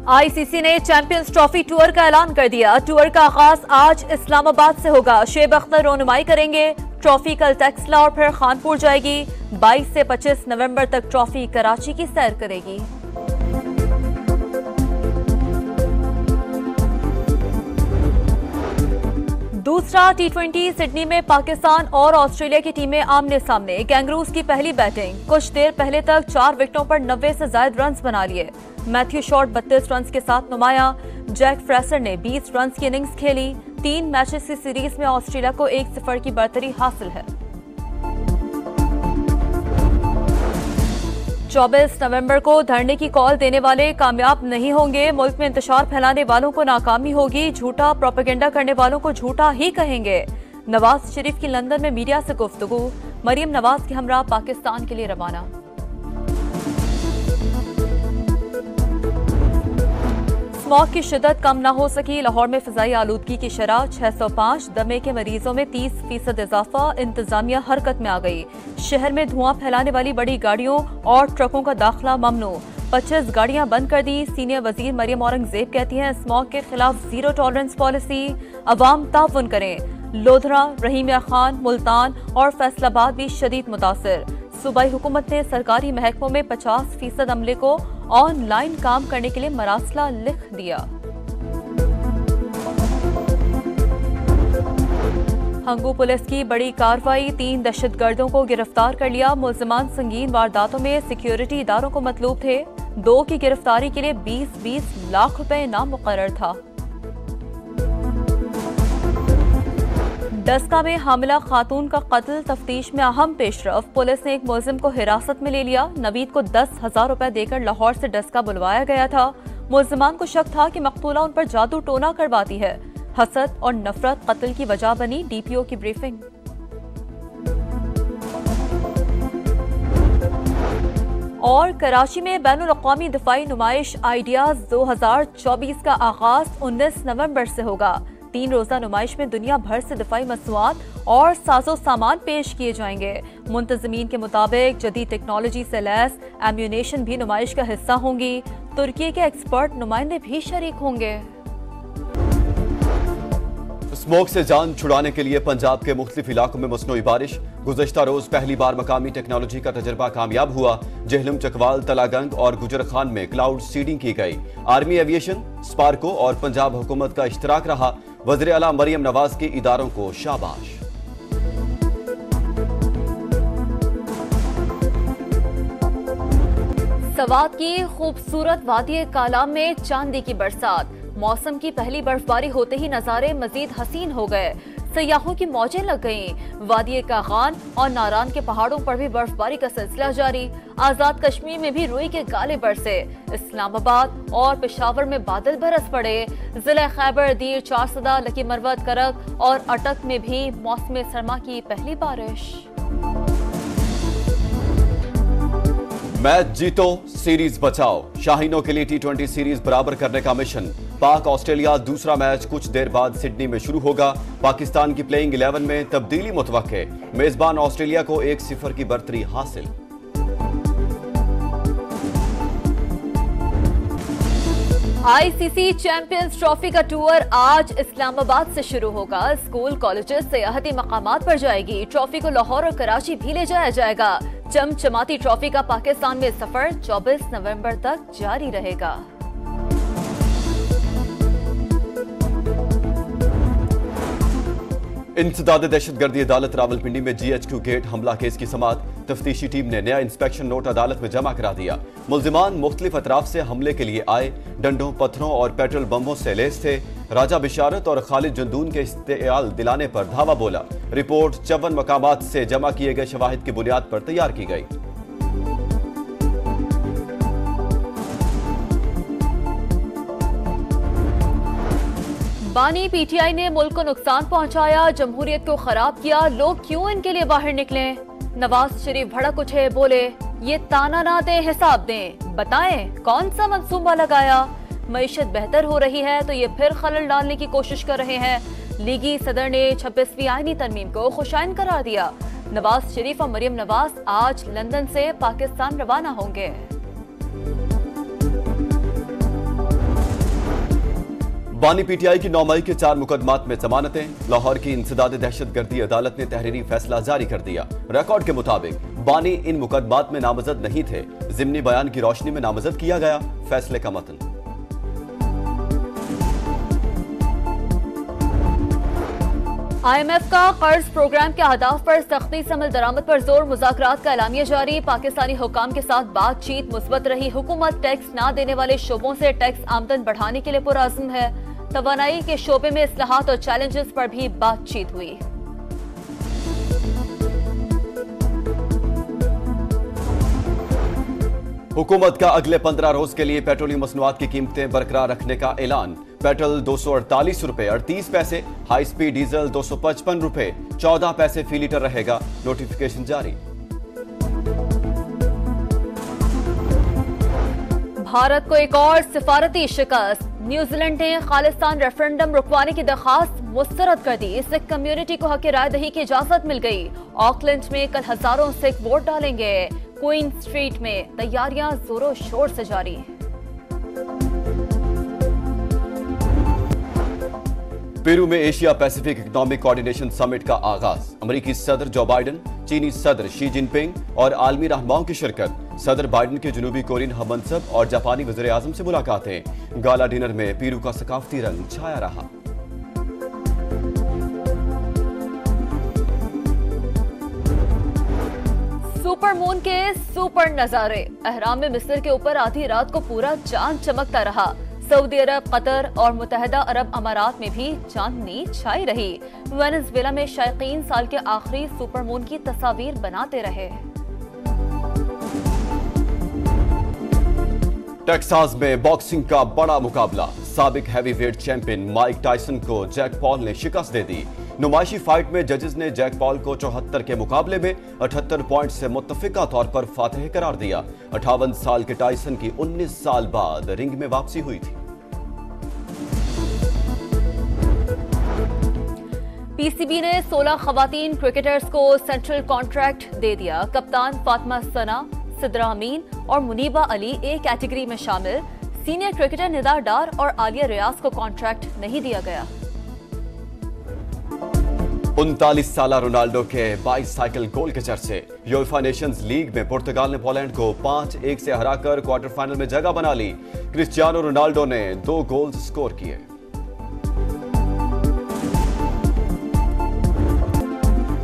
ICC ने champions trophy tour का ऐलान कर दिया। टूर का आगाज आज इस्लामाबाद से होगा। शुएब अख्तर रोनुमाई करेंगे। ट्रॉफी कल टेक्सला और फिर खानपुर जाएगी। 22 से 25 नवंबर तक ट्रॉफी कराची की सैर करेगी। दूसरा टी20 सिडनी में पाकिस्तान और ऑस्ट्रेलिया की टीमें आमने सामने। कैंगरूज की पहली बैटिंग। कुछ देर पहले तक 4 विकेटों पर 90 से ज्यादा रन बना लिए। मैथ्यू शॉर्ट 32 रन के साथ नुमाया। जैक फ्रेसर ने 20 रन की इनिंग्स खेली। 3 मैचेस की सीरीज में ऑस्ट्रेलिया को 1-0 की बढ़तरी हासिल है। 24 नवंबर को धरने की कॉल देने वाले कामयाब नहीं होंगे। मुल्क में इंतशार फैलाने वालों को नाकामी होगी। झूठा प्रोपेगेंडा करने वालों को झूठा ही कहेंगे। नवाज शरीफ की लंदन में मीडिया से गुफ्तगू। मरियम नवाज के हमरा पाकिस्तान के लिए रवाना। स्मॉग की शिद्दत कम न हो सकी। लाहौर में फिजाई आलूदगी की शरह 605। दमे के मरीजों में 30% इजाफा। इंतजामिया हरकत में आ गई। शहर में धुआं फैलाने वाली बड़ी गाड़ियों और ट्रकों का दाखिला ममनू। 25 गाड़ियां बंद कर दी। सीनियर वजीर मरियम औरंगजेब कहती हैं स्मॉग के खिलाफ जीरो टॉलरेंस पॉलिसी। अवाम ताउन करें। लोधरा, रहीमिया खान, मुल्तान और फैसलाबाद भी शदीद मुतासिर। सूबाई हुकूमत ने सरकारी महकमों में 50% अमले को ऑनलाइन काम करने के लिए मरासला लिख दिया। हंगू पुलिस की बड़ी कार्रवाई। 3 दहशतगर्दों को गिरफ्तार कर लिया। मुल्जिमान संगीन वारदातों में सिक्योरिटी इदारों को मतलूब थे। 2 की गिरफ्तारी के लिए 20-20 लाख रुपए इनाम मुकर्रर था। डस्का में हामिला खातून का कत्ल तफ्तीश में अहम पेशरफ। पुलिस ने एक मुलजिम को हिरासत में ले लिया। नवीद को 10,000 रुपए देकर लाहौर से डस्का बुलवाया गया था। मुलजिमान को शक था कि मकतूला उन पर जादू टोना करवाती है। हसद और नफरत कत्ल की वजह बनी। डीपीओ की ब्रीफिंग। और कराची में बैनुल अक़वामी दिफाई नुमाइश आइडियाज 2024 का आगाज 19 नवंबर से होगा। 3 रोजा नुमाइश में दुनिया भर से दिफाई मसनूआत और साजो सामान पेश किए जाएंगे। मुंतज़मीन के मुताबिक जदीद टेक्नोलॉजी से लैस एम्यूनेशन भी नुमाइश का हिस्सा होंगी। तुर्की के एक्सपर्ट नुमाइंदे भी शरीक होंगे। स्मोक से जान छुड़ाने के लिए पंजाब के मुख्तलिफ इलाकों में मसनूई बारिश। गुज़श्ता रोज पहली बार मकामी टेक्नोलॉजी का तजर्बा कामयाब हुआ। जहलम, चकवाल, तलागंग और गुजर खान में क्लाउड सीडिंग की गई। आर्मी एविएशन, स्पार्को और पंजाब हुकूमत का इश्तराक रहा। वज़ीर आला मरियम नवाज के इदारों को शाबाश। सवात की खूबसूरत वादी कालाम में चांदी की बरसात। मौसम की पहली बर्फबारी होते ही नजारे मजीद हसीन हो गए। सयाहों की मौजें लग गईं। वादी कागान और नारान के पहाड़ों पर भी बर्फबारी का सिलसिला जारी। आजाद कश्मीर में भी रुई के गाले बरसे। इस्लामाबाद और पेशावर में बादल बरस पड़े। जिला खैबर, दीर, चारसदा, लकी मरवत, करक और अटक में भी मौसम सरमा की पहली बारिश। मैच जीतो, सीरीज बचाओ। शाहीनों के लिए टी20 सीरीज बराबर करने का मिशन। पाक ऑस्ट्रेलिया दूसरा मैच कुछ देर बाद सिडनी में शुरू होगा। पाकिस्तान की प्लेइंग 11 में तब्दीली मुतवक्के। मेजबान ऑस्ट्रेलिया को 1-0 की बढ़तरी हासिल। आईसीसी चैंपियंस ट्रॉफी का टूर आज इस्लामाबाद से शुरू होगा। स्कूल, कॉलेजेस, सियाहती मकामात पर जाएगी। ट्रॉफी को लाहौर और कराची भी ले जाया जाएगा। चमचमाती ट्रॉफी का पाकिस्तान में सफर 24 नवंबर तक जारी रहेगा। इंसदाद दहशतगर्दी अदालत रावलपिंडी में GHQ गेट हमला केस की समाअत। तफ्तीशी टीम ने नया इंस्पेक्शन नोट अदालत में जमा करा दिया। मुल्जिमान मुख्तलिफ अतराफ से हमले के लिए आए। डंडों, पत्थरों और पेट्रोल बमों से लैस थे। राजा बिशारत और खालिद जंदून के इस्तेआल दिलाने पर धावा बोला। रिपोर्ट 54 मकामात से जमा किए गए शवाहिद की बुनियाद पर तैयार की गई। बानी PTI ने मुल्क को नुकसान पहुंचाया, जमहूरियत को खराब किया। लोग क्यों इनके लिए बाहर निकले? नवाज शरीफ भड़क उठे, बोले ये ताना ना दें, हिसाब दें। बताएं कौन सा मंसूबा लगाया? मईशत बेहतर हो रही है तो ये फिर खलल डालने की कोशिश कर रहे हैं। लीगी सदर ने 26वीं आईनी तरमीम को खुशाइन करार दिया। नवाज शरीफ और मरियम नवाज आज लंदन से पाकिस्तान रवाना होंगे। बानी पीटीआई की 9 मई के 4 मुकदमात में जमानतें। लाहौर की इंसदाद दहशतगर्दी अदालत ने तहरीरी फैसला जारी कर दिया। रिकॉर्ड के मुताबिक बानी इन मुकदमात में नामजद नहीं थे। जिमनी बयान की रोशनी में नामजद किया गया। फैसले का मतन। IMF का कर्ज प्रोग्राम के अहदाफ पर सख्ती से अमल दरामद पर जोर। मुज़ाकरात का एलामिया जारी। पाकिस्तानी हुकाम के साथ बातचीत मुस्बत रही। हुकूमत टैक्स न देने वाले शोबों से टैक्स आमदन बढ़ाने के लिए पुरअज़्म है। तवानाई के शोबे में इस्लाहात और चैलेंजेस पर भी बातचीत हुई। हुकूमत का अगले 15 रोज के लिए पेट्रोलियम मसनूआत की कीमतें बरकरार रखने का ऐलान। पेट्रोल 248 रुपए 38 पैसे, हाई स्पीड डीजल 255 रुपए 14 पैसे फी लीटर रहेगा। नोटिफिकेशन जारी। भारत को एक और सिफारती शिकस्त। न्यूजीलैंड ने खालिस्तान रेफरेंडम रुकवाने की दरखास्त मुस्तरद कर दी। इससे कम्युनिटी को हक राय दही की इजाजत मिल गई। ऑकलैंड में कल हजारों सिख वोट डालेंगे। क्वीन स्ट्रीट में तैयारियां जोरों शोर से जारी। पेरू में Asia Pacific economic coordination summit का आगाज। अमेरिकी सदर जो बाइडन, चीनी सदर शी जिनपिंग और आलमी रहनुमाओं की शिरकत। सदर बाइडन के जनूबी कोरियन हममनसब और जापानी वज़ीर आज़म से मुलाकातें। गाला डिनर में पेरू का सकाफती रंग छाया रहा। सुपर मून के सुपर नजारे। अहराम में मिस्र के ऊपर आधी रात को पूरा चांद चमकता रहा। सऊदी अरब, कतर और मुत्तहदा अरब अमारात में भी चांदनी छाई रही। वेनेजुएला में शायकीन साल के आखिरी सुपर मून की तस्वीर बनाते रहे। टेक्सास में बॉक्सिंग का बड़ा मुकाबला। साबिक हैवीवेट चैंपियन माइक टायसन को जैक पॉल ने शिकस्त दे दी। नुमाइशी फाइट में जजेस ने जैक पॉल को 74 के मुकाबले में 78 पॉइंट से मुत्तफिका तौर पर फातिह करार दिया। 58 साल के टायसन की 19 साल बाद रिंग में वापसी हुई थी। पीसीबी ने 16 खवातीन क्रिकेटर्स को सेंट्रल कॉन्ट्रैक्ट दे दिया। कप्तान फातिमा सना, सिद्रा अमीन और मुनीबा अली ए कैटेगरी में शामिल। सीनियर क्रिकेटर निदार डार और आलिया रियाज को कॉन्ट्रैक्ट नहीं दिया गया। 39 साल रोनाल्डो के 22 साइकिल गोल के चर्चे। यूएफा नेशंस लीग में पुर्तगाल ने पोलैंड को 5-1 से हराकर क्वार्टर फाइनल में जगह बना ली। क्रिस्टियानो रोनाल्डो ने 2 गोल स्कोर किए।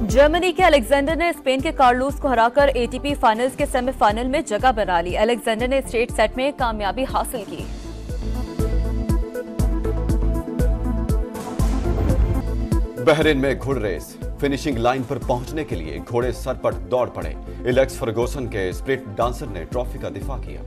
जर्मनी के अलेक्जेंडर ने स्पेन के कार्लोस को हराकर एटीपी फाइनल्स के सेमीफाइनल में जगह बना ली। अलेक्जेंडर ने स्ट्रेट सेट में कामयाबी हासिल की। बहरीन में घुड़ रेस। फिनिशिंग लाइन पर पहुंचने के लिए घोड़े सरपट दौड़ पड़े। एलेक्स फर्गूसन के स्प्रिट डांसर ने ट्रॉफी का दिफा किया।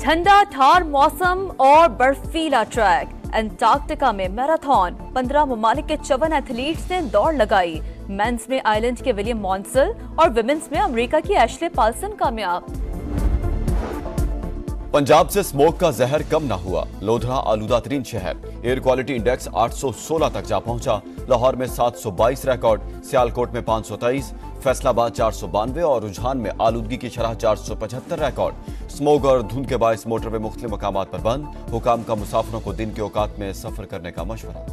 ठंडा ठार मौसम और बर्फीला ट्रैक। अंटार्कटिका में मैराथन। 15 ममालिक के 54 एथलीट्स ने दौड़ लगाई। मेंस में आयरलैंड के विलियम मॉन्सल और विमेंस में अमेरिका की एशले पाल्सन कामयाब। पंजाब से स्मोक का जहर कम न हुआ। लोधरा आलूदा तरीन शहर। एयर क्वालिटी इंडेक्स 816 तक जा पहुंचा। लाहौर में 722 रिकॉर्ड, सियालकोट में 523, फैसलाबाद 492 और रुझान में आलूदगी की शरह 475 रिकॉर्ड। स्मोक और धुंध के बायस मोटरवे मुख्तलिफ मकामात पर बंद। हुकाम का मुसाफिरों को दिन के औकात में सफर करने का मशवरा।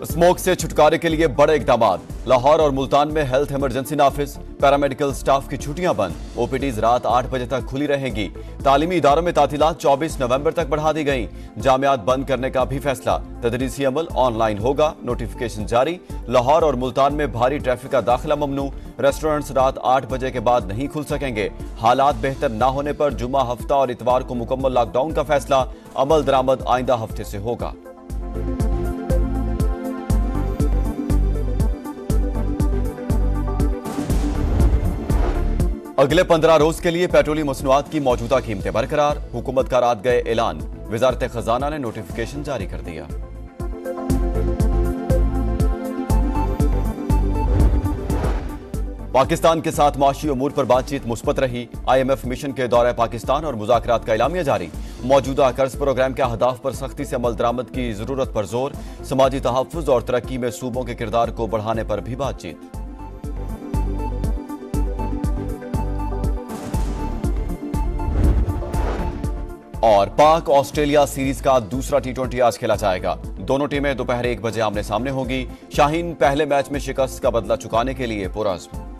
स्मोक से छुटकारे के लिए बड़े इकदाम। लाहौर और मुल्तान में हेल्थ इमरजेंसी नाफिज। पैरामेडिकल स्टाफ की छुट्टियां बंद। ओपीडीज रात 8 बजे तक खुली रहेंगी। तालीमी इदारों में तातीलात 24 नवंबर तक बढ़ा दी गई। जामियात बंद करने का भी फैसला। तदरीसी अमल ऑनलाइन होगा। नोटिफिकेशन जारी। लाहौर और मुल्तान में भारी ट्रैफिक का दाखिला ममनू। रेस्टोरेंट्स रात 8 बजे के बाद नहीं खुल सकेंगे। हालात बेहतर न होने पर जुमा, हफ्ता और इतवार को मुकम्मल लॉकडाउन का फैसला। अमल दरामद आइंदा हफ्ते से होगा। अगले 15 रोज के लिए पेट्रोलियम मसनूआत की मौजूदा कीमतें बरकरार। हुकूमत का रात गए ऐलान। वजारत खजाना ने नोटिफिकेशन जारी कर दिया। पाकिस्तान के साथ माशी उमूर पर बातचीत मुस्बत रही। IMF मिशन के दौरे पाकिस्तान और मुज़ाकरात का एलामिया जारी। मौजूदा कर्ज प्रोग्राम के अहदाफ पर सख्ती से अमल दरामद की जरूरत पर जोर। समाजी तहफ़्फ़ुज़ और तरक्की में सूबों के किरदार को बढ़ाने पर भी बातचीत। और पाक ऑस्ट्रेलिया सीरीज का दूसरा टी20 आज खेला जाएगा। दोनों टीमें दोपहर 1 बजे आमने सामने होगी। शाहीन पहले मैच में शिकस्त का बदला चुकाने के लिए पुरअज़्म।